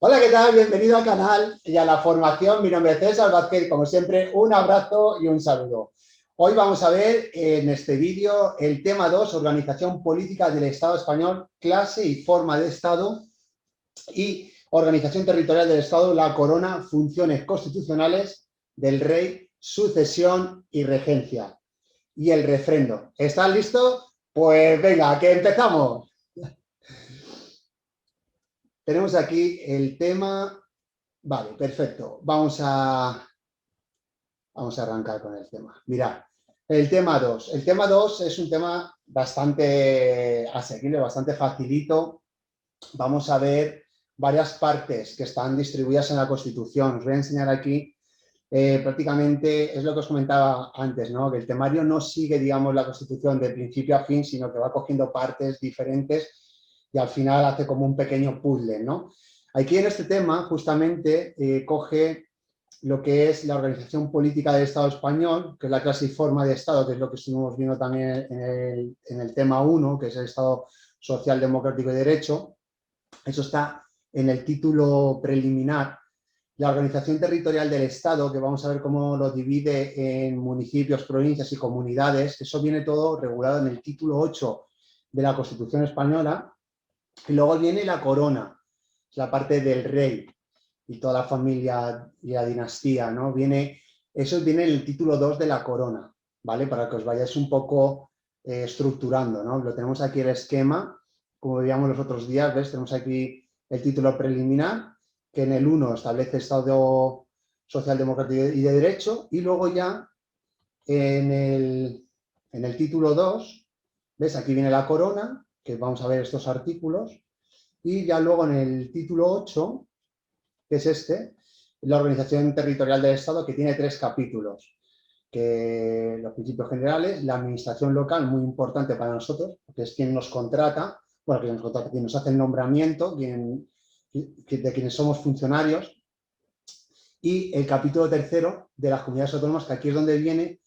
Hola, ¿qué tal? Bienvenido al canal y a la formación. Mi nombre es César Vázquez. Como siempre, un abrazo y un saludo. Hoy vamos a ver en este vídeo el tema 2, organización política del Estado español, clase y forma de Estado y organización territorial del Estado, la corona, funciones constitucionales del rey, sucesión y regencia. Y el refrendo. ¿Están listos? Pues venga, que empezamos. Tenemos aquí el tema. Vale, perfecto. Vamos a arrancar con el tema. Mirad, el tema 2. El tema 2 es un tema bastante asequible, bastante facilito. Vamos a ver varias partes que están distribuidas en la Constitución. Os voy a enseñar aquí, prácticamente es lo que os comentaba antes, ¿no? Que el temario no sigue, digamos, la Constitución de principio a fin, sino que va cogiendo partes diferentes y al final hace como un pequeño puzzle, ¿no? Aquí en este tema, justamente, coge lo que es la organización política del Estado español, que es la clase y forma de Estado, que es lo que estuvimos viendo también en el tema 1, que es el Estado social, democrático y derecho. Eso está en el título preliminar. La organización territorial del Estado, que vamos a ver cómo lo divide en municipios, provincias y comunidades, eso viene todo regulado en el título 8 de la Constitución española. Y luego viene la corona, la parte del rey y toda la familia y la dinastía, ¿no? Eso viene en el título 2 de la corona, ¿vale? Para que os vayáis un poco estructurando, ¿no? Lo tenemos aquí el esquema, como veíamos los otros días, ¿ves? Tenemos aquí el título preliminar, que en el 1 establece Estado social, democrático y de derecho, y luego ya en el título 2, ¿ves? Aquí viene la corona, que vamos a ver estos artículos, y ya luego en el título 8, que es la organización territorial del Estado, que tiene 3 capítulos, que los principios generales, la administración local, muy importante para nosotros, porque es quien nos contrata, bueno, quien nos hace el nombramiento, de quienes somos funcionarios, y el capítulo 3 de las comunidades autónomas, que aquí es donde viene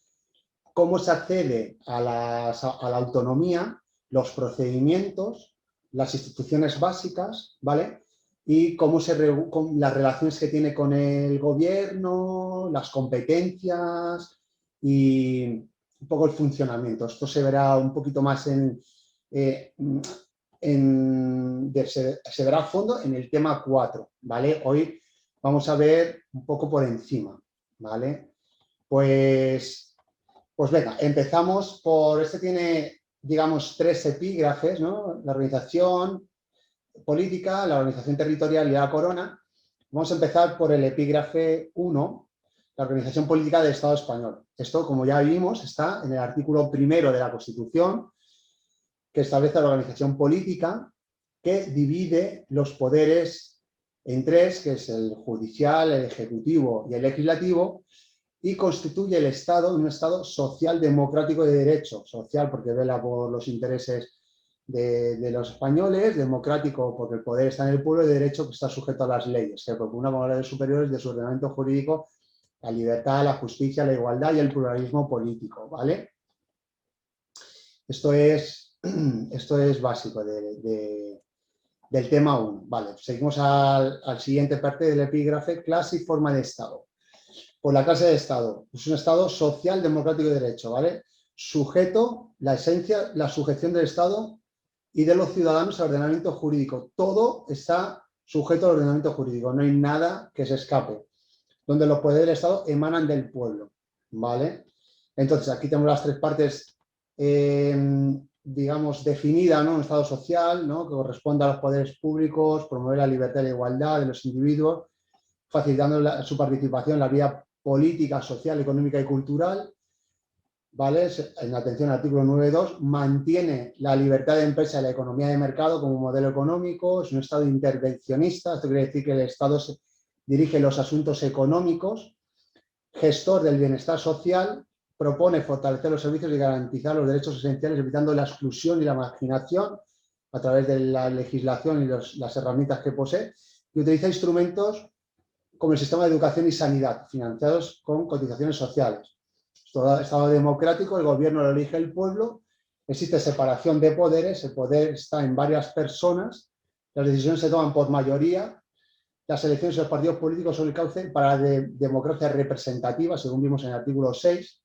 cómo se accede a la autonomía, los procedimientos, las instituciones básicas, ¿vale? Y las relaciones que tiene con el gobierno, las competencias y un poco el funcionamiento. Esto se verá un poquito más se verá a fondo en el tema 4, ¿vale? Hoy vamos a ver un poco por encima, ¿vale? Pues venga, empezamos por, tiene, digamos, 3 epígrafes, ¿no? La organización política, la organización territorial y la corona. Vamos a empezar por el epígrafe 1, la organización política del Estado español. Esto, como ya vimos, está en el artículo 1 de la Constitución, que establece la organización política, que divide los poderes en 3, que es el judicial, el ejecutivo y el legislativo, y constituye el Estado un Estado social, democrático y de derecho. Social porque vela por los intereses de los españoles, democrático porque el poder está en el pueblo y de derecho que está sujeto a las leyes, que propugna como leyes superiores de su ordenamiento jurídico la libertad, la justicia, la igualdad y el pluralismo político, ¿vale? Esto es básico del tema 1. Vale, seguimos al siguiente parte del epígrafe, clase y forma de Estado. Por la clase de Estado. Es un Estado social, democrático y de derecho, ¿vale? Sujeto, la esencia, la sujeción del Estado y de los ciudadanos al ordenamiento jurídico. Todo está sujeto al ordenamiento jurídico, no hay nada que se escape. Donde los poderes del Estado emanan del pueblo, ¿vale? Entonces, aquí tenemos las 3 partes, digamos, definidas, ¿no? Un Estado social, ¿no? Que corresponde a los poderes públicos, promover la libertad y la igualdad de los individuos, facilitando su participación en la vida política, social, económica y cultural, ¿vale? En atención al artículo 9.2, mantiene la libertad de empresa y la economía de mercado como modelo económico, es un Estado intervencionista, esto quiere decir que el Estado dirige los asuntos económicos, gestor del bienestar social, propone fortalecer los servicios y garantizar los derechos esenciales, evitando la exclusión y la marginación a través de la legislación y las herramientas que posee, y utiliza instrumentos como el sistema de educación y sanidad, financiados con cotizaciones sociales. Estado democrático, el gobierno lo elige el pueblo, existe separación de poderes, el poder está en varias personas, las decisiones se toman por mayoría, las elecciones y los partidos políticos son el cauce para la democracia representativa, según vimos en el artículo 6.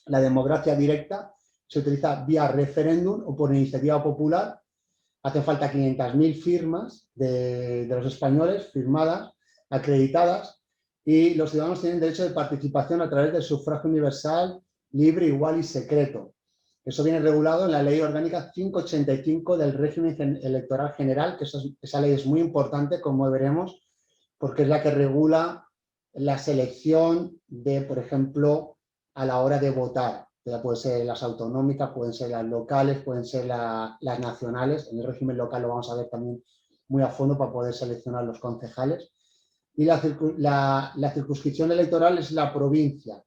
La democracia directa se utiliza vía referéndum o por iniciativa popular. Hacen falta 500.000 firmas de los españoles firmadas, acreditadas, y los ciudadanos tienen derecho de participación a través del sufragio universal, libre, igual y secreto. Eso viene regulado en la Ley Orgánica 585 del Régimen Electoral General, que esa ley es muy importante, como veremos, porque es la que regula la selección de, por ejemplo, a la hora de votar. Ya pueden ser las autonómicas, pueden ser las locales, pueden ser las nacionales. En el régimen local lo vamos a ver también muy a fondo para poder seleccionar los concejales. Y la circunscripción electoral es la provincia.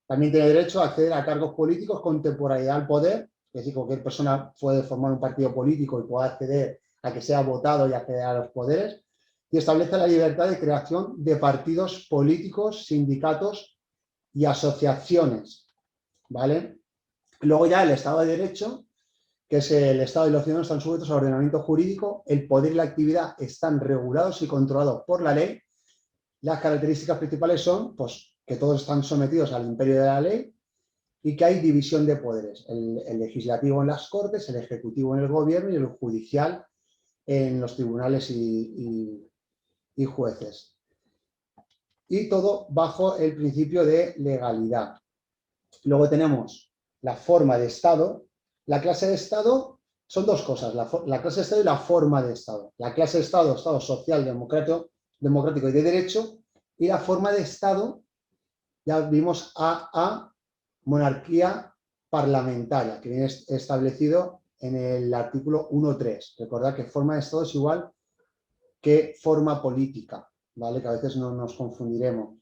También tiene derecho a acceder a cargos políticos con temporalidad al poder, es decir, cualquier persona puede formar un partido político y puede acceder a que sea votado y acceder a los poderes, y establece la libertad de creación de partidos políticos, sindicatos y asociaciones, ¿vale? Luego ya el Estado de Derecho, que es el Estado y los ciudadanos están sujetos al ordenamiento jurídico, el poder y la actividad están regulados y controlados por la ley. Las características principales son, pues, que todos están sometidos al imperio de la ley y que hay división de poderes. El legislativo en las Cortes, el ejecutivo en el gobierno y el judicial en los tribunales y jueces. Y todo bajo el principio de legalidad. Luego tenemos la forma de Estado. La clase de Estado son dos cosas, la clase de Estado y la forma de Estado. La clase de Estado, Estado social, democrático y de derecho, y la forma de Estado, ya vimos monarquía parlamentaria, que viene establecido en el artículo 1.3. Recordad que forma de Estado es igual que forma política, ¿vale? Que a veces no nos confundiremos.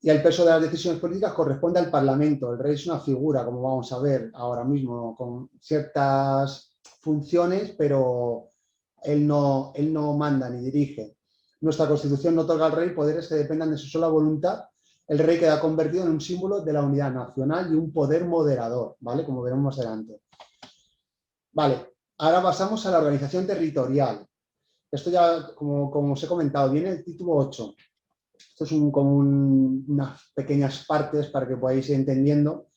Y el peso de las decisiones políticas corresponde al Parlamento. El rey es una figura, como vamos a ver ahora mismo, con ciertas funciones, pero él no manda ni dirige. Nuestra Constitución no otorga al rey poderes que dependan de su sola voluntad. El rey queda convertido en un símbolo de la unidad nacional y un poder moderador, ¿vale? Como veremos más adelante. Vale, ahora pasamos a la organización territorial. Esto ya, como os he comentado, viene el título 8. Esto es como unas pequeñas partes para que podáis ir entendiendo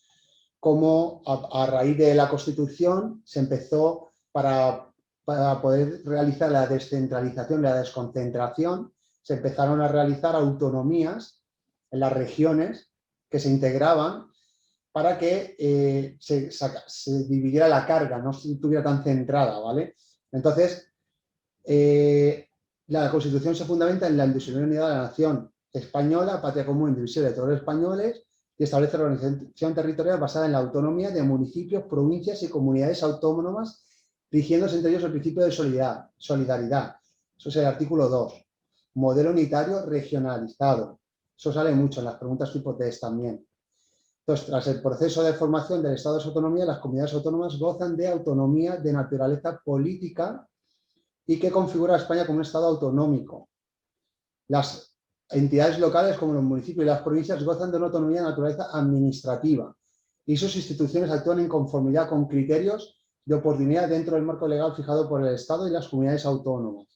cómo a raíz de la Constitución se empezó para poder realizar la descentralización, la desconcentración, se empezaron a realizar autonomías en las regiones que se integraban para que se dividiera la carga, no estuviera tan centrada, ¿vale? Entonces, la Constitución se fundamenta en la indivisible unidad de la nación española, patria común indivisible de todos los españoles, y establece la organización territorial basada en la autonomía de municipios, provincias y comunidades autónomas, rigiéndose entre ellos el principio de solidaridad. Eso es el artículo 2. Modelo unitario regionalizado. Eso sale mucho en las preguntas tipo test también. Entonces, tras el proceso de formación del Estado de autonomía, las comunidades autónomas gozan de autonomía de naturaleza política y que configura a España como un Estado autonómico. Las entidades locales, como los municipios y las provincias, gozan de una autonomía de naturaleza administrativa y sus instituciones actúan en conformidad con criterios de oportunidad dentro del marco legal fijado por el Estado y las comunidades autónomas.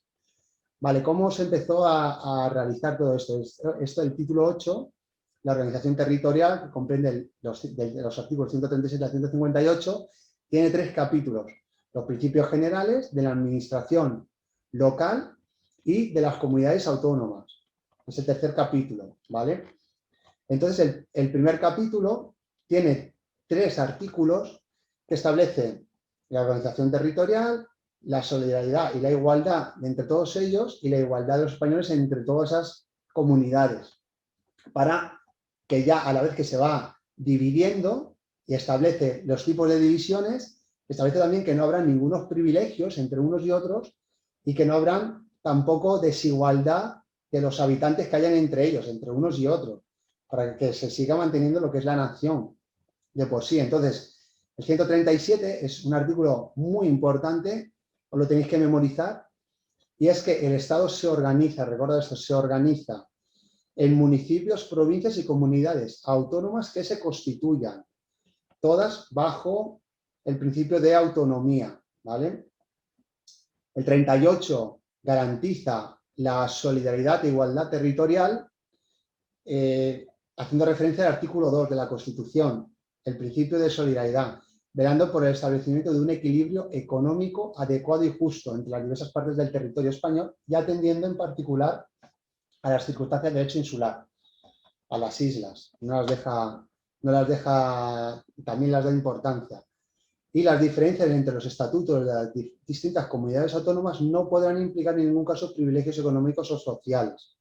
Vale, ¿cómo se empezó a realizar todo esto? Esto, el título 8, la organización territorial, que comprende los artículos 137 a 158, tiene 3 capítulos. Los principios generales de la administración local y de las comunidades autónomas. Es el tercer capítulo, ¿vale? Entonces, el primer capítulo tiene 3 artículos que establecen la organización territorial, la solidaridad y la igualdad entre todos ellos y la igualdad de los españoles entre todas esas comunidades. Para que ya a la vez que se va dividiendo y establece los tipos de divisiones, establece también que no habrá ningunos privilegios entre unos y otros y que no habrá tampoco desigualdad de los habitantes que hayan entre ellos, entre unos y otros, para que se siga manteniendo lo que es la nación de por sí. Entonces, el 137 es un artículo muy importante, os lo tenéis que memorizar, y es que el Estado se organiza, recuerda esto, se organiza en municipios, provincias y comunidades autónomas que se constituyan, todas bajo el principio de autonomía, ¿vale? El 38 garantiza la solidaridad e igualdad territorial, haciendo referencia al artículo 2 de la Constitución, el principio de solidaridad, velando por el establecimiento de un equilibrio económico adecuado y justo entre las diversas partes del territorio español y atendiendo en particular a las circunstancias de derecho insular, a las islas. No las deja, también las da importancia. Y las diferencias entre los estatutos de las distintas comunidades autónomas no podrán implicar en ningún caso privilegios económicos o sociales.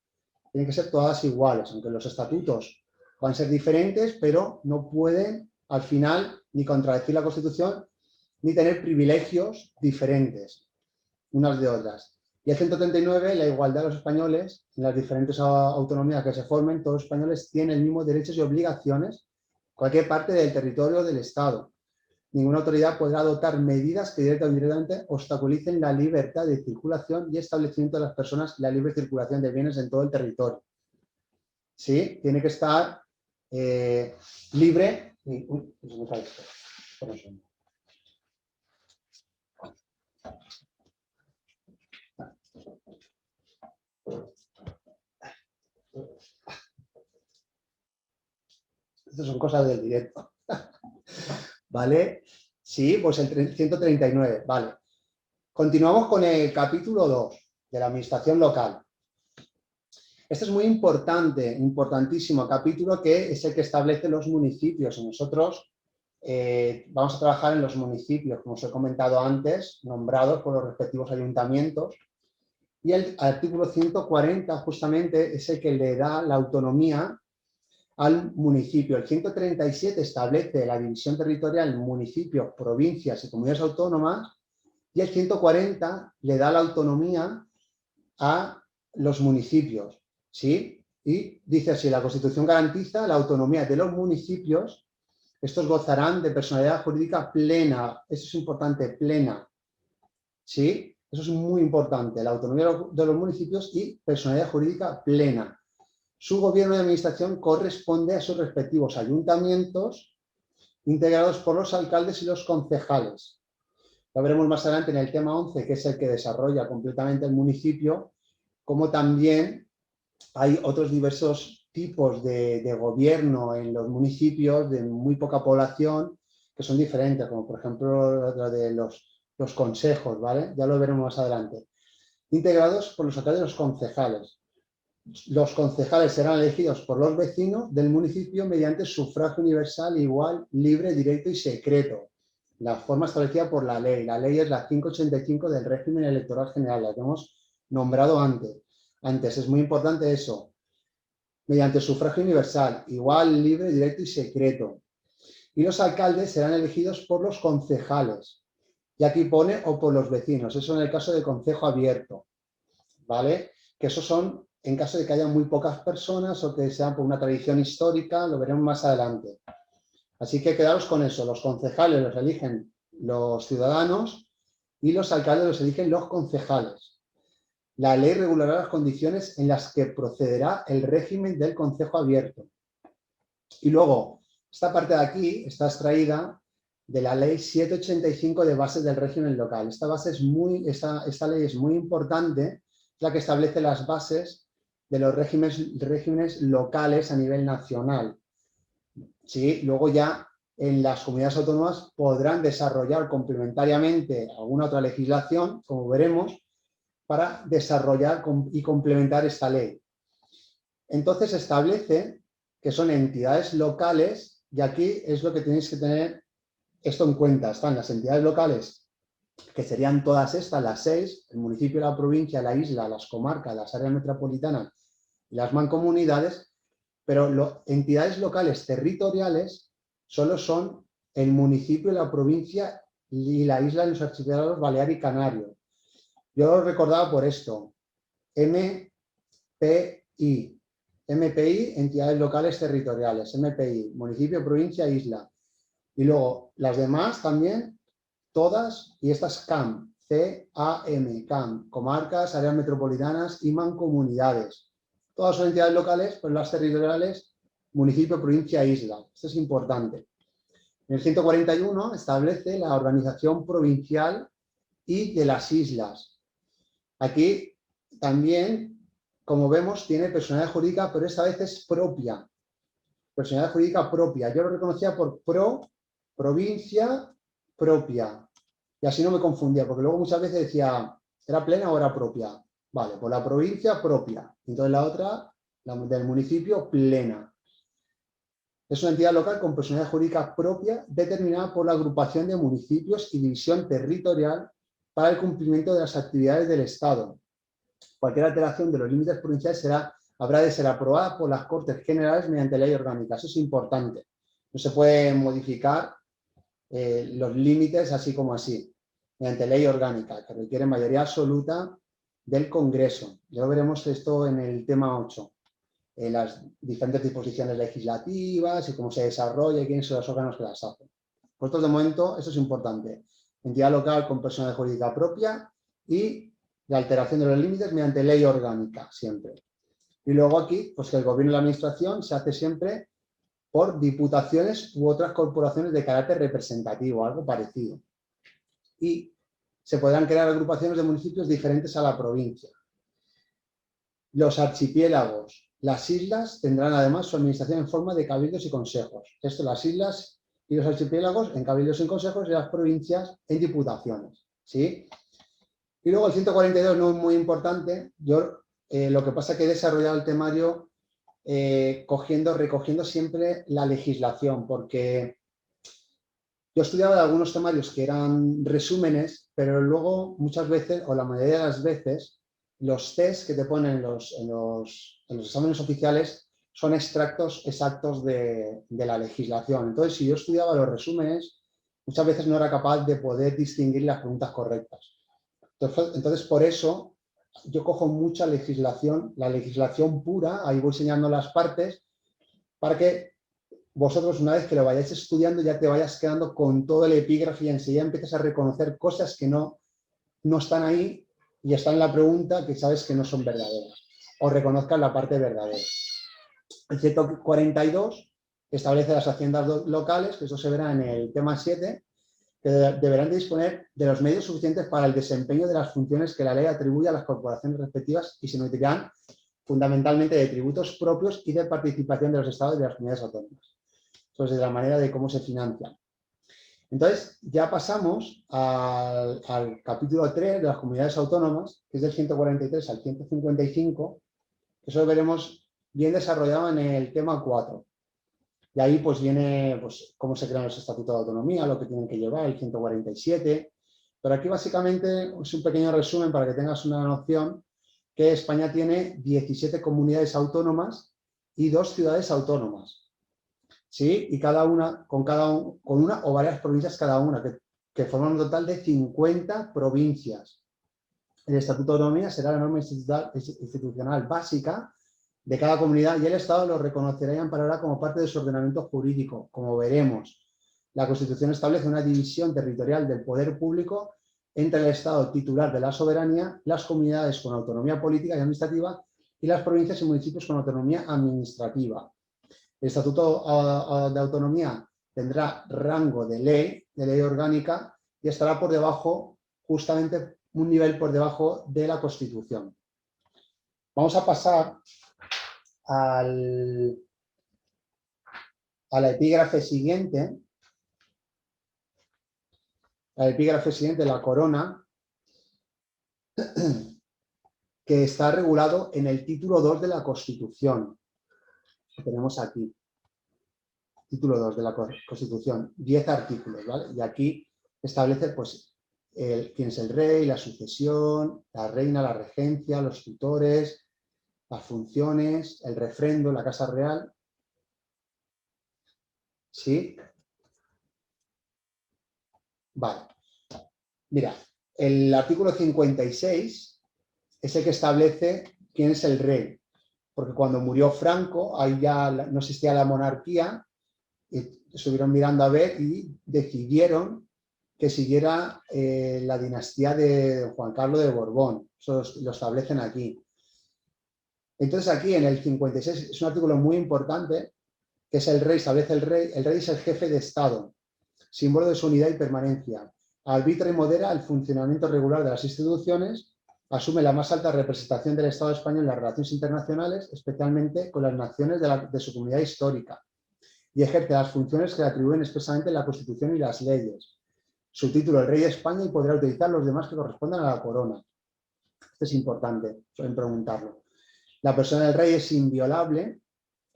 Tienen que ser todas iguales, aunque los estatutos puedan ser diferentes, pero no pueden al final ni contradecir la Constitución ni tener privilegios diferentes unas de otras. Y el 139, la igualdad de los españoles en las diferentes autonomías que se formen, todos los españoles tienen los mismos derechos y obligaciones en cualquier parte del territorio del Estado. Ninguna autoridad podrá adoptar medidas que directa o indirectamente obstaculicen la libertad de circulación y establecimiento de las personas y la libre circulación de bienes en todo el territorio. ¿Sí? Tiene que estar libre. Estas son cosas del directo. ¿Vale? Sí, pues el 139. Vale. Continuamos con el capítulo 2 de la administración local. Este es muy importante, importantísimo capítulo, que es el que establece los municipios. Y nosotros vamos a trabajar en los municipios, como os he comentado antes, nombrados por los respectivos ayuntamientos. Y el artículo 140 justamente es el que le da la autonomía al municipio. El 137 establece la división territorial en municipios, provincias y comunidades autónomas, y el 140 le da la autonomía a los municipios, ¿sí? Y dice así: la Constitución garantiza la autonomía de los municipios, estos gozarán de personalidad jurídica plena, eso es importante, plena, ¿sí? Eso es muy importante, la autonomía de los municipios y personalidad jurídica plena. Su gobierno de administración corresponde a sus respectivos ayuntamientos, integrados por los alcaldes y los concejales. Lo veremos más adelante en el tema 11, que es el que desarrolla completamente el municipio, como también hay otros diversos tipos de gobierno en los municipios de muy poca población que son diferentes, como por ejemplo la de los consejos, ¿vale? Ya lo veremos más adelante. Integrados por los alcaldes y los concejales. Los concejales serán elegidos por los vecinos del municipio mediante sufragio universal, igual, libre, directo y secreto. La forma establecida por la ley. La ley es la 585 del régimen electoral general, la que hemos nombrado antes. Es muy importante eso. Mediante sufragio universal, igual, libre, directo y secreto. Y los alcaldes serán elegidos por los concejales. Y aquí pone o por los vecinos. Eso en el caso de concejo abierto. ¿Vale? Que esos son en caso de que haya muy pocas personas o que sean por una tradición histórica, lo veremos más adelante. Así que quedaros con eso. Los concejales los eligen los ciudadanos y los alcaldes los eligen los concejales. La ley regulará las condiciones en las que procederá el régimen del concejo abierto. Y luego, esta parte de aquí está extraída de la ley 785 de bases del régimen local. Esta ley es muy importante, es la que establece las bases de los regímenes locales a nivel nacional. ¿Sí? Luego ya en las comunidades autónomas podrán desarrollar complementariamente alguna otra legislación, como veremos, para desarrollar y complementar esta ley. Entonces establece que son entidades locales, y aquí es lo que tenéis que tener esto en cuenta. Están las entidades locales, que serían todas estas, las 6, el municipio, la provincia, la isla, las comarcas, las áreas metropolitanas y las mancomunidades, pero entidades locales territoriales solo son el municipio, la provincia y la isla de los archipiélagos Balear y Canario. Yo lo recordaba por esto. MPI, entidades locales territoriales, MPI, municipio, provincia, isla. Y luego las demás también, todas, y estas CAM, CAM, comarcas, áreas metropolitanas y mancomunidades. Todas son entidades locales, pero las territoriales, municipio, provincia, isla. Esto es importante. En el 141 establece la organización provincial y de las islas. Aquí también, como vemos, tiene personalidad jurídica, pero esta vez es propia. Personalidad jurídica propia. Yo lo reconocía por provincia, propia. Y así no me confundía, porque luego muchas veces decía, ¿era plena o era propia? Vale, pues la provincia, propia. Entonces la otra, la del municipio, plena. Es una entidad local con personalidad jurídica propia determinada por la agrupación de municipios y división territorial para el cumplimiento de las actividades del Estado. Cualquier alteración de los límites provinciales habrá de ser aprobada por las Cortes Generales mediante ley orgánica. Eso es importante. No se pueden modificar los límites así como así, mediante ley orgánica, que requiere mayoría absoluta del Congreso. Ya veremos esto en el tema 8. Las diferentes disposiciones legislativas y cómo se desarrolla y quiénes son los órganos que las hacen. Por esto, de momento, eso es importante. Entidad local con personalidad jurídica propia y la alteración de los límites mediante ley orgánica, siempre. Y luego aquí, pues que el gobierno y la administración se hace siempre por diputaciones u otras corporaciones de carácter representativo, algo parecido. Y se podrán crear agrupaciones de municipios diferentes a la provincia. Los archipiélagos, las islas tendrán además su administración en forma de cabildos y consejos. Esto, las islas y los archipiélagos en cabildos y consejos y las provincias en diputaciones. ¿Sí? Y luego el 142 no es muy importante. Yo lo que pasa es que he desarrollado el temario recogiendo siempre la legislación, porque yo estudiaba algunos temarios que eran resúmenes, pero luego muchas veces, o la mayoría de las veces, los test que te ponen en los exámenes oficiales son extractos exactos de la legislación. Entonces, si yo estudiaba los resúmenes, muchas veces no era capaz de poder distinguir las preguntas correctas. Entonces, por eso, yo cojo mucha legislación, la legislación pura, ahí voy enseñando las partes, para que vosotros, una vez que lo vayáis estudiando, ya te vayas quedando con todo el epígrafe y enseguida empiezas a reconocer cosas que no están ahí y están en la pregunta que sabes que no son verdaderas. O reconozcas la parte verdadera. El 142 establece las haciendas locales, que eso se verá en el tema 7, que deberán de disponer de los medios suficientes para el desempeño de las funciones que la ley atribuye a las corporaciones respectivas y se nutrirán fundamentalmente de tributos propios y de participación de los estados y de las comunidades autónomas. Entonces, de la manera de cómo se financian. Entonces, ya pasamos al capítulo 3 de las comunidades autónomas, que es del 143 al 155, que eso lo veremos bien desarrollado en el tema 4. Y ahí pues viene pues, cómo se crean los estatutos de autonomía, lo que tienen que llevar, el 147. Pero aquí básicamente es un pequeño resumen para que tengas una noción que España tiene 17 comunidades autónomas y 2 ciudades autónomas. ¿Sí? Y cada una, con una o varias provincias cada una, que forman un total de 50 provincias. El Estatuto de Autonomía será la norma institucional básica de cada comunidad y el Estado lo reconocerá y amparará como parte de su ordenamiento jurídico, como veremos. La Constitución establece una división territorial del poder público entre el Estado titular de la soberanía, las comunidades con autonomía política y administrativa y las provincias y municipios con autonomía administrativa. El Estatuto de Autonomía tendrá rango de ley orgánica, y estará por debajo, justamente un nivel por debajo de la Constitución. Vamos a pasar a la epígrafe siguiente. La epígrafe siguiente, la corona, que está regulado en el título 2 de la Constitución. Lo tenemos aquí. Título 2 de la Constitución, 10 artículos, ¿vale? Y aquí establece, pues, quién es el rey, la sucesión, la reina, la regencia, los tutores, las funciones, el refrendo, la Casa Real. ¿Sí? Vale. Mira, el artículo 56 es el que establece quién es el rey. Porque cuando murió Franco, ahí ya no existía la monarquía, y estuvieron mirando a ver y decidieron que siguiera la dinastía de Juan Carlos de Borbón. Eso lo establecen aquí. Entonces aquí en el 56 es un artículo muy importante, que es el rey, establece el rey. El rey es el jefe de Estado, símbolo de su unidad y permanencia. Arbitra y modera el funcionamiento regular de las instituciones asume la más alta representación del Estado español en las relaciones internacionales, especialmente con las naciones de su comunidad histórica, y ejerce las funciones que le atribuyen expresamente la Constitución y las leyes. Su título, el Rey de España, y podrá utilizar los demás que correspondan a la corona. Esto es importante, suelen preguntarlo. La persona del rey es inviolable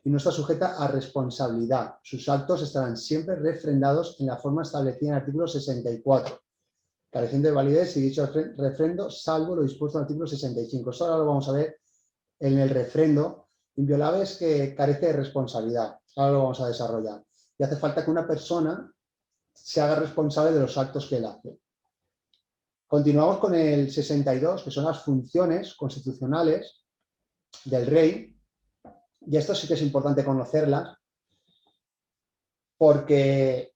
y no está sujeta a responsabilidad. Sus actos estarán siempre refrendados en la forma establecida en el artículo 64, careciendo de validez y dicho refrendo, salvo lo dispuesto en el artículo 65. Eso ahora lo vamos a ver en el refrendo. Inviolable es que carece de responsabilidad. Ahora lo vamos a desarrollar. Y hace falta que una persona se haga responsable de los actos que él hace. Continuamos con el 62, que son las funciones constitucionales del rey. Y esto sí que es importante conocerlas porque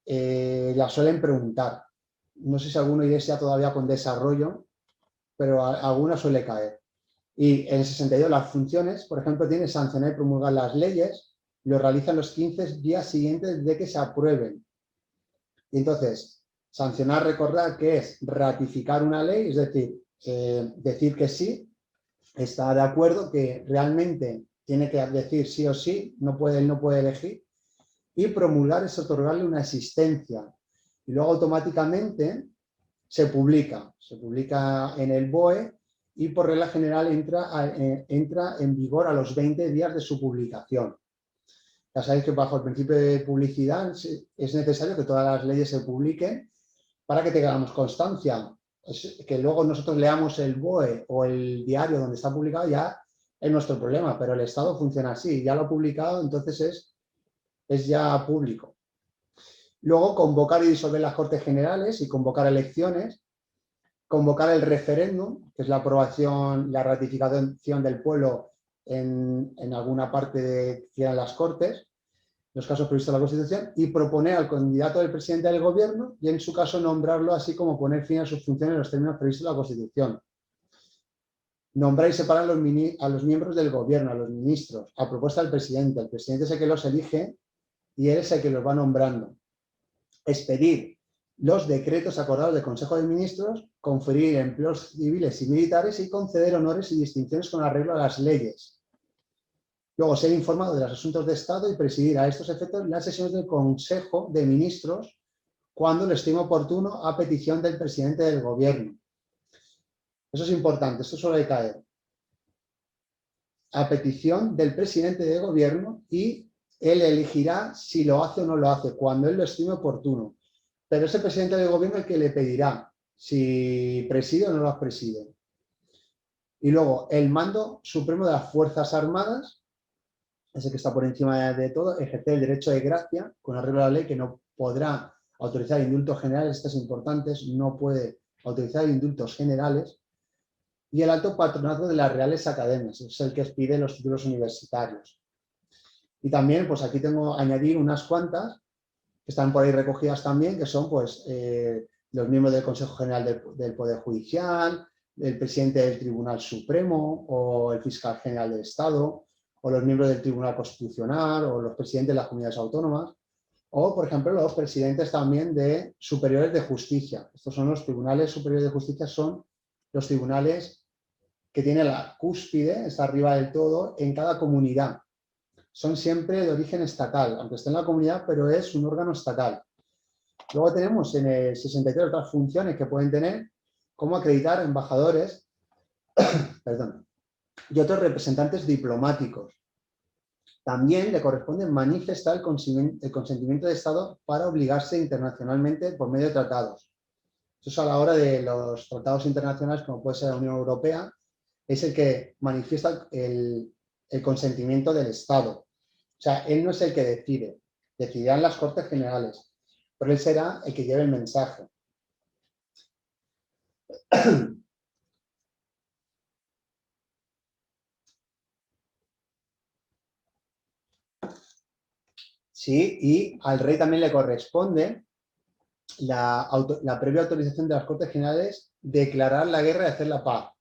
las suelen preguntar. No sé si alguno ya todavía con desarrollo, pero alguna suele caer. Y en el 62 las funciones, por ejemplo, tiene sancionar y promulgar las leyes, lo realizan los 15 días siguientes de que se aprueben. Y entonces, sancionar, recordar que es ratificar una ley, es decir, decir que sí, está de acuerdo, que realmente tiene que decir sí o sí, no puede elegir. Y promulgar es otorgarle una existencia. Y luego automáticamente se publica en el BOE y por regla general entra en vigor a los 20 días de su publicación. Ya sabéis que bajo el principio de publicidad es necesario que todas las leyes se publiquen para que tengamos constancia. Que luego nosotros leamos el BOE o el diario donde está publicado ya es nuestro problema, pero el Estado funciona así. Ya lo ha publicado, entonces es ya público. Luego, convocar y disolver las Cortes Generales y convocar elecciones. Convocar el referéndum, que es la aprobación, la ratificación del pueblo en alguna parte de las Cortes, los casos previstos en la Constitución, y proponer al candidato del presidente del gobierno y en su caso nombrarlo, así como poner fin a sus funciones en los términos previstos en la Constitución. Nombrar y separar a los miembros del gobierno, a los ministros, a propuesta del presidente. El presidente es el que los elige y él es el que los va nombrando. Expedir los decretos acordados del Consejo de Ministros, conferir empleos civiles y militares y conceder honores y distinciones con arreglo a las leyes. Luego, ser informado de los asuntos de Estado y presidir a estos efectos las sesiones del Consejo de Ministros cuando lo estime oportuno a petición del presidente del Gobierno. Eso es importante, esto suele caer. A petición del presidente del Gobierno y él elegirá si lo hace o no lo hace, cuando él lo estime oportuno. Pero es el presidente del gobierno el que le pedirá si preside o no las preside. Y luego, el mando supremo de las Fuerzas Armadas, ese que está por encima de todo, ejercer el derecho de gracia con arreglo a la ley, que no podrá autorizar indultos generales, estos importantes, no puede autorizar indultos generales. Y el alto patronazgo de las Reales Academias, es el que expide los títulos universitarios. Y también, pues aquí tengo añadir unas cuantas que están por ahí recogidas también, que son pues los miembros del Consejo General del Poder Judicial, el presidente del Tribunal Supremo o el fiscal general del Estado, o los miembros del Tribunal Constitucional o los presidentes de las comunidades autónomas, o por ejemplo los presidentes también de superiores de justicia. Estos son los tribunales superiores de justicia, son los tribunales que tienen la cúspide, está arriba del todo, en cada comunidad. Son siempre de origen estatal, aunque esté en la comunidad, pero es un órgano estatal. Luego tenemos en el 63 otras funciones que pueden tener, como acreditar embajadores y otros representantes diplomáticos. También le corresponde manifestar el consentimiento de Estado para obligarse internacionalmente por medio de tratados. Eso es a la hora de los tratados internacionales, como puede ser la Unión Europea, es el que manifiesta el consentimiento del Estado. O sea, él no es el que decide, decidirán las Cortes Generales, pero él será el que lleve el mensaje. Sí, y al rey también le corresponde la previa autorización de las Cortes Generales declarar la guerra y hacer la paz.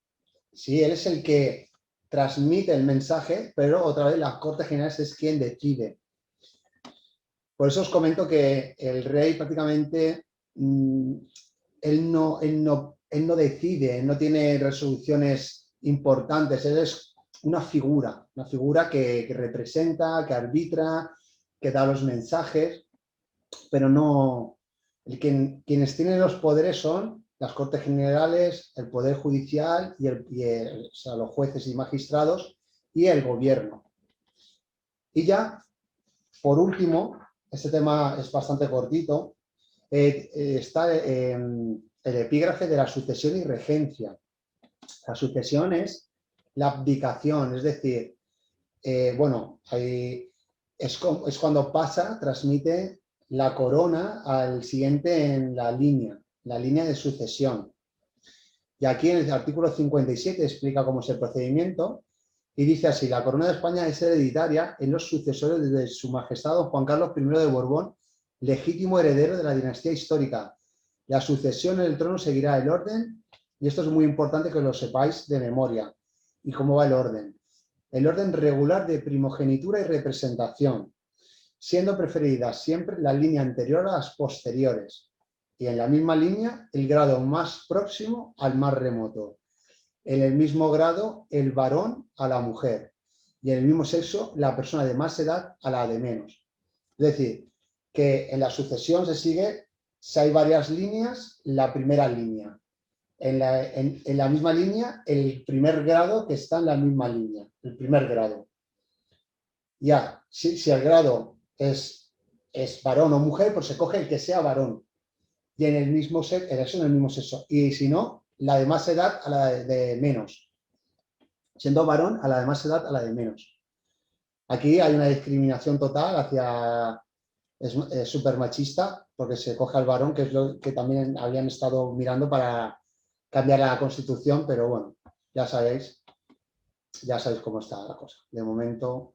Sí, él es el que transmite el mensaje, pero otra vez las Cortes Generales es quien decide. Por eso os comento que el rey prácticamente, él no él no decide, él no tiene resoluciones importantes, él es una figura que representa, que arbitra, que da los mensajes, pero no... quienes tienen los poderes son las Cortes Generales, el Poder Judicial o sea, los jueces y magistrados y el gobierno. Y ya, por último, este tema es bastante cortito, está el epígrafe de la sucesión y regencia. La sucesión es la abdicación, es decir, es cuando transmite la corona al siguiente en la línea de sucesión. Y aquí en el artículo 57 explica cómo es el procedimiento y dice así: la corona de España es hereditaria en los sucesores de su majestad don Juan Carlos I de Borbón, legítimo heredero de la dinastía histórica. La sucesión en el trono seguirá el orden, y esto es muy importante que lo sepáis de memoria. ¿Y cómo va el orden? El orden regular de primogenitura y representación, siendo preferida siempre la línea anterior a las posteriores, y en la misma línea el grado más próximo al más remoto. En el mismo grado el varón a la mujer, y en el mismo sexo la persona de más edad a la de menos. Es decir, que en la sucesión se sigue, si hay varias líneas, la primera línea. En la misma línea, el primer grado que está en la misma línea, el primer grado. Ya, si el grado es varón o mujer, pues se coge el que sea varón. Y en el mismo sexo. Y si no, la de más edad a la de menos. Siendo varón, a la de más edad a la de menos. Aquí hay una discriminación total hacia... Es súper machista, porque se coge al varón, que es lo que también habían estado mirando para cambiar la Constitución, pero bueno, ya sabéis cómo está la cosa. De momento...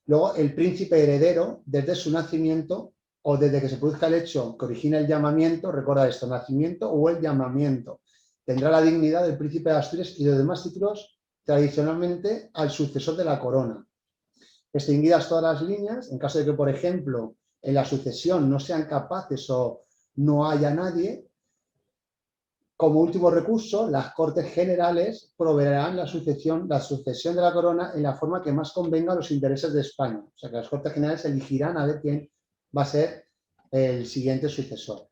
Luego, el príncipe heredero, desde su nacimiento o desde que se produzca el hecho que origina el llamamiento, recuerda esto, nacimiento o el llamamiento, tendrá la dignidad del príncipe de Asturias y los demás títulos tradicionalmente al sucesor de la corona. Extinguidas todas las líneas, en caso de que, por ejemplo, en la sucesión no sean capaces o no haya nadie, como último recurso, las Cortes Generales proveerán la sucesión de la corona en la forma que más convenga a los intereses de España. O sea, que las Cortes Generales elegirán a ver quién va a ser el siguiente sucesor.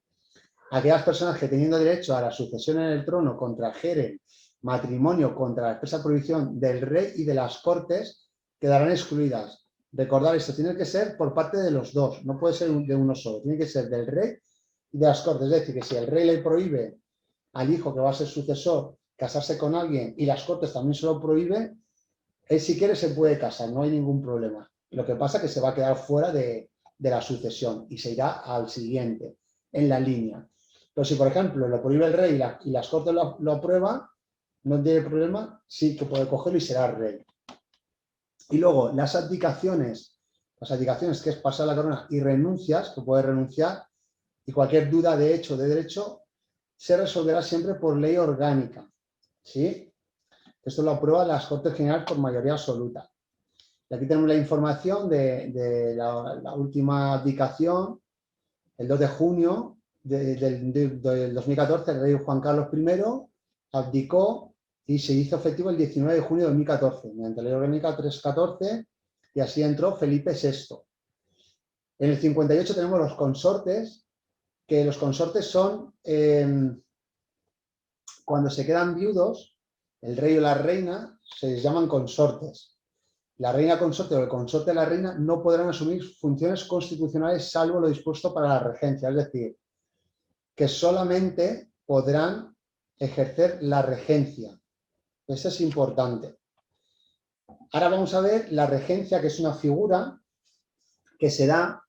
Aquellas personas que, teniendo derecho a la sucesión en el trono, contrajeren matrimonio contra la expresa prohibición del rey y de las Cortes, quedarán excluidas. Recordad, esto tiene que ser por parte de los dos, no puede ser de uno solo, tiene que ser del rey y de las Cortes. Es decir, que si el rey le prohíbe al hijo que va a ser sucesor casarse con alguien y las Cortes también se lo prohíben, él si quiere se puede casar, no hay ningún problema. Lo que pasa es que se va a quedar fuera de la sucesión y se irá al siguiente, en la línea. Pero si, por ejemplo, lo prohíbe el rey y las Cortes lo aprueban, no tiene problema, sí que puede cogerlo y será rey. Y luego, las abdicaciones que es pasar la corona, y renuncias, que puede renunciar, y cualquier duda de hecho o de derecho, se resolverá siempre por ley orgánica, ¿sí? Esto lo aprueban las Cortes Generales por mayoría absoluta. Y aquí tenemos la información de la última abdicación, el 2 de junio del 2014, el rey Juan Carlos I abdicó y se hizo efectivo el 19 de junio de 2014, mediante la ley orgánica 314, y así entró Felipe VI. En el 58 tenemos los consortes, que los consortes son... cuando se quedan viudos, el rey o la reina se les llaman consortes. La reina consorte o el consorte de la reina no podrán asumir funciones constitucionales salvo lo dispuesto para la regencia, es decir, que solamente podrán ejercer la regencia. Eso es importante. Ahora vamos a ver la regencia, que es una figura que se da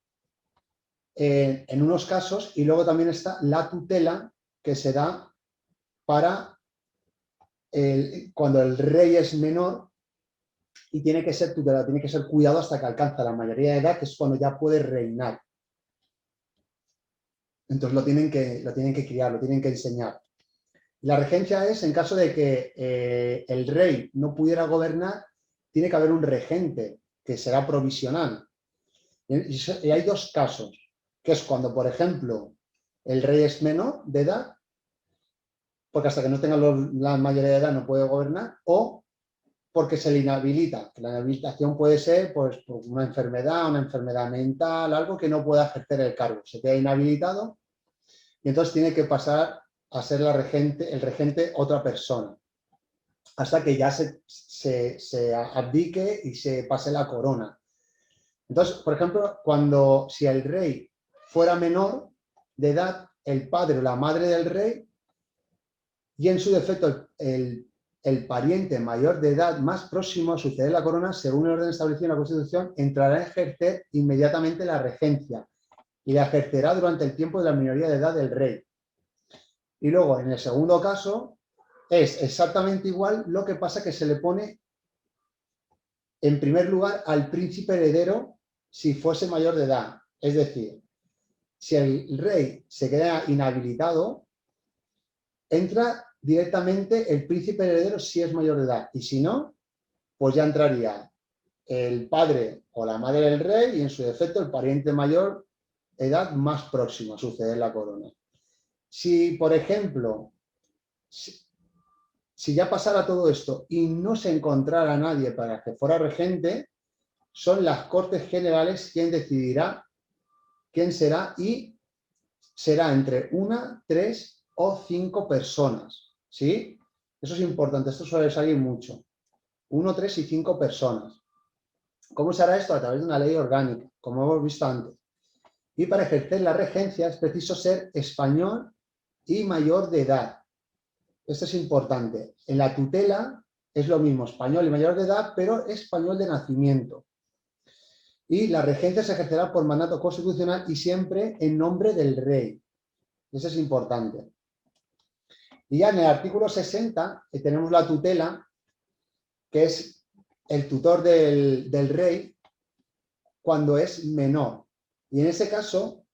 en unos casos, y luego también está la tutela, que se da para cuando el rey es menor y tiene que ser tutelado, tiene que ser cuidado hasta que alcanza la mayoría de edad, que es cuando ya puede reinar. Entonces lo tienen que criar, lo tienen que enseñar. La regencia es en caso de que el rey no pudiera gobernar, tiene que haber un regente, que será provisional. Y hay dos casos, que es cuando, por ejemplo, el rey es menor de edad, porque hasta que no tenga la mayoría de edad no puede gobernar, o porque se le inhabilita. La inhabilitación puede ser pues, por una enfermedad mental, algo que no pueda ejercer el cargo. Se queda inhabilitado y entonces tiene que pasar a ser el regente otra persona, hasta que ya se abdique y se pase la corona. Entonces, por ejemplo, si el rey fuera menor de edad, el padre o la madre del rey, y en su defecto el pariente mayor de edad más próximo a suceder la corona, según el orden establecido en la Constitución, entrará a ejercer inmediatamente la regencia y la ejercerá durante el tiempo de la minoría de edad del rey. Y luego, en el segundo caso, es exactamente igual, lo que pasa que se le pone en primer lugar al príncipe heredero si fuese mayor de edad. Es decir, si el rey se queda inhabilitado, entra directamente el príncipe heredero si es mayor de edad. Y si no, pues ya entraría el padre o la madre del rey y en su defecto el pariente mayor de edad más próximo a suceder la corona. Si, por ejemplo, si ya pasara todo esto y no se encontrara nadie para que fuera regente, son las Cortes Generales quien decidirá quién será y será entre 1, 3 o 5 personas. ¿Sí? Eso es importante, esto suele salir mucho. 1, 3 y 5 personas. ¿Cómo se hará esto? A través de una ley orgánica, como hemos visto antes. Y para ejercer la regencia es preciso ser español y mayor de edad. Esto es importante. En la tutela es lo mismo, español y mayor de edad, pero español de nacimiento. Y la regencia se ejercerá por mandato constitucional y siempre en nombre del rey. Eso es importante. Y ya en el artículo 60 tenemos la tutela, que es el tutor del rey cuando es menor. Y en ese caso,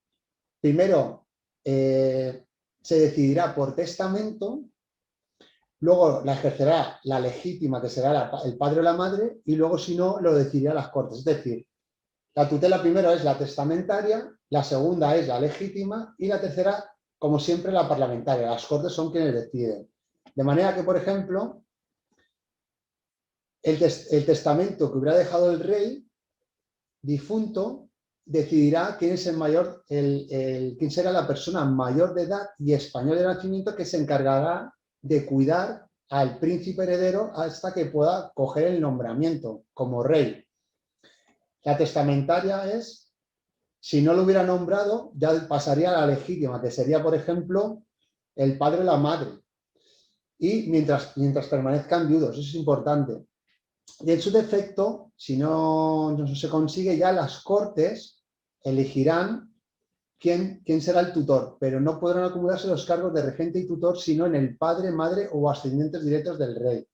primero se decidirá por testamento, luego la ejercerá la legítima, que será el padre o la madre, y luego, si no, lo decidirá las Cortes. Es decir, la tutela primero es la testamentaria, la segunda es la legítima y la tercera, como siempre, la parlamentaria. Las Cortes son quienes deciden. De manera que, por ejemplo, el testamento que hubiera dejado el rey difunto decidirá quién es el mayor, quién será la persona mayor de edad y español de nacimiento que se encargará de cuidar al príncipe heredero hasta que pueda coger el nombramiento como rey. La testamentaria es, si no lo hubiera nombrado, ya pasaría a la legítima, que sería, por ejemplo, el padre o la madre. Y mientras permanezcan viudos, eso es importante. Y en su defecto, si no se consigue, ya las Cortes elegirán quién será el tutor, pero no podrán acumularse los cargos de regente y tutor, sino en el padre, madre o ascendientes directos del rey.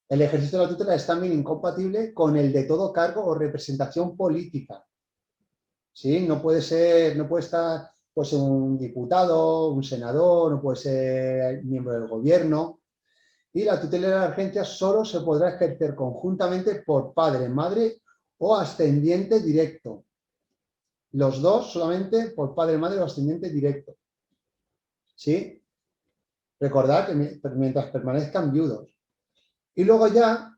El ejercicio de la tutela es también incompatible con el de todo cargo o representación política. ¿Sí? No puede estar pues, un diputado, un senador, no puede ser miembro del gobierno. Y la tutela de la regencia solo se podrá ejercer conjuntamente por padre, madre o ascendiente directo. Los dos solamente por padre, madre o ascendiente directo. ¿Sí? Recordad que mientras permanezcan viudos. Y luego ya,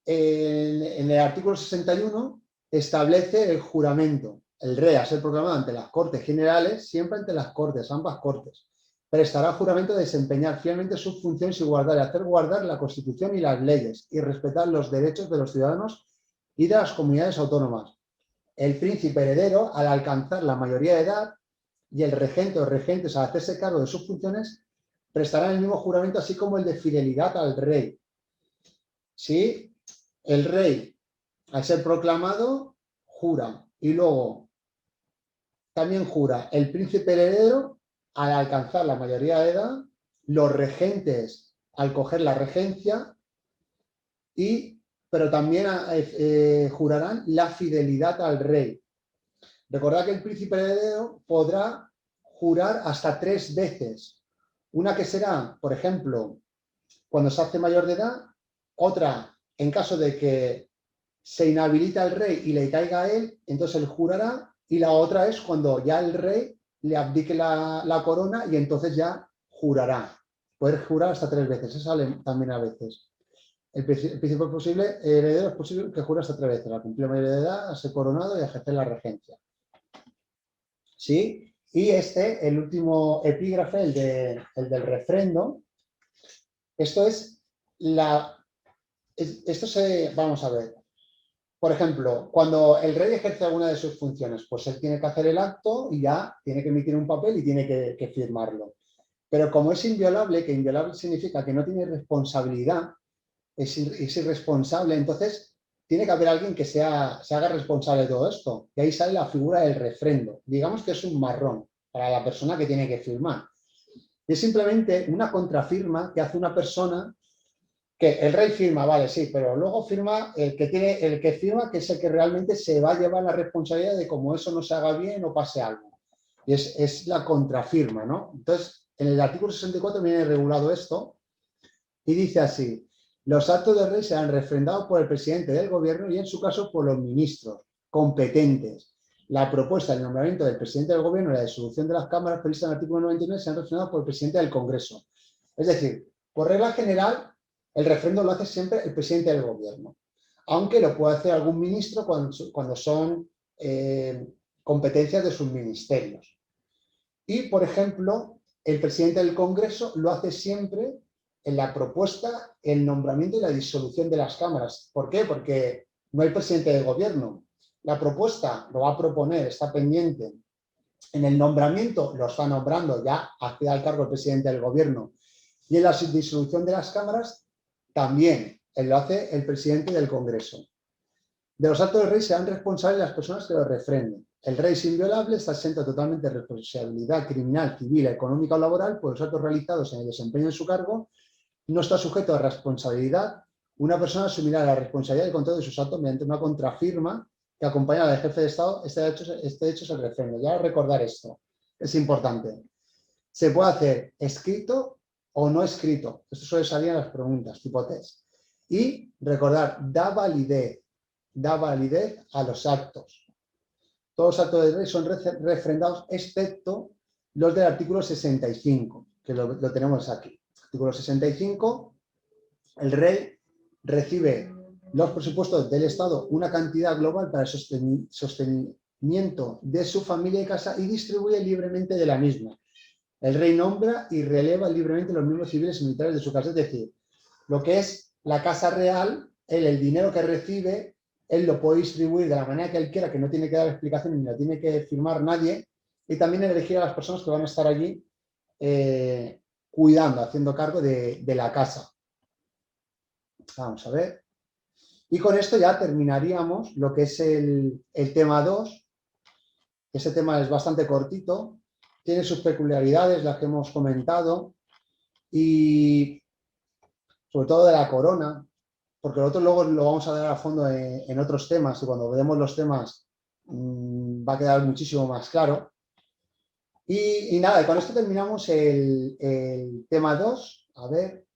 en el artículo 61, establece el juramento. El rey, a ser proclamado ante las Cortes Generales, siempre ante las Cortes, ambas Cortes, prestará juramento de desempeñar fielmente sus funciones y hacer guardar la Constitución y las leyes y respetar los derechos de los ciudadanos y de las comunidades autónomas. El príncipe heredero, al alcanzar la mayoría de edad, y el regente o regentes, al hacerse cargo de sus funciones, prestarán el mismo juramento, así como el de fidelidad al rey. ¿Sí? El rey, al ser proclamado, jura. Y luego también jura el príncipe heredero al alcanzar la mayoría de edad, los regentes al coger la regencia, pero también jurarán la fidelidad al rey. Recordad que el príncipe heredero podrá jurar hasta 3 veces. Una que será, por ejemplo, cuando se hace mayor de edad, otra en caso de que se inhabilita el rey y le caiga a él, entonces él jurará, y la otra es cuando ya el rey le abdique la corona y entonces ya jurará. Poder jurar hasta 3 veces, eso sale también a veces. El príncipe posible, heredero es posible que jure hasta 3 veces, a cumplir la mayoría de edad, a ser coronado y a ejercer la regencia. ¿Sí? Y el último epígrafe, el del refrendo, esto es vamos a ver. Por ejemplo, cuando el rey ejerce alguna de sus funciones, pues él tiene que hacer el acto y ya tiene que emitir un papel y tiene que firmarlo. Pero como es inviolable, que inviolable significa que no tiene responsabilidad, es irresponsable, entonces tiene que haber alguien que se haga responsable de todo esto. Y ahí sale la figura del refrendo. Digamos que es un marrón para la persona que tiene que firmar. Y es simplemente una contrafirma que hace una persona que el rey firma, vale, sí, pero luego firma el que firma, que es el que realmente se va a llevar la responsabilidad de cómo eso no se haga bien o pase algo. Y es la contrafirma, ¿no? Entonces, en el artículo 64 viene regulado esto y dice así: los actos del rey serán refrendados por el presidente del gobierno y en su caso por los ministros competentes. La propuesta del nombramiento del presidente del gobierno y la disolución de las cámaras previstas en el artículo 99 serán refrendados por el presidente del Congreso. Es decir, por regla general, el refrendo lo hace siempre el presidente del gobierno, aunque lo puede hacer algún ministro cuando son competencias de sus ministerios. Y, por ejemplo, el presidente del Congreso lo hace siempre en la propuesta, el nombramiento y la disolución de las cámaras. ¿Por qué? Porque no hay presidente del gobierno. La propuesta lo va a proponer, está pendiente. En el nombramiento lo está nombrando, ya accede al cargo el presidente del gobierno. Y en la disolución de las cámaras también lo hace el presidente del Congreso. De los actos del rey serán responsables las personas que lo refrenden. El rey es inviolable, está exento totalmente de responsabilidad criminal, civil, económica o laboral por los actos realizados en el desempeño de su cargo. No está sujeto a responsabilidad. Una persona asumirá la responsabilidad y control de sus actos mediante una contrafirma que acompaña al jefe de Estado. Este hecho es el refrendo. Ya recordar esto, es importante. Se puede hacer escrito o no escrito. Esto suele salir en las preguntas, tipo test. Y recordar, da validez a los actos. Todos los actos del rey son refrendados, excepto los del artículo 65, que lo tenemos aquí. Artículo 65, el rey recibe los presupuestos del Estado, una cantidad global para el sostenimiento de su familia y casa y distribuye libremente de la misma. El rey nombra y releva libremente los miembros civiles y militares de su casa. Es decir, lo que es la casa real, el dinero que recibe, él lo puede distribuir de la manera que él quiera, que no tiene que dar explicaciones ni la tiene que firmar nadie, y también elegir a las personas que van a estar allí cuidando, haciendo cargo de la casa. Vamos a ver. Y con esto ya terminaríamos lo que es el tema 2. Ese tema es bastante cortito, tiene sus peculiaridades, las que hemos comentado, y sobre todo de la corona, porque nosotros luego lo vamos a dar a fondo en otros temas, y cuando veamos los temas va a quedar muchísimo más claro. Y nada, con esto terminamos el tema 2. A ver,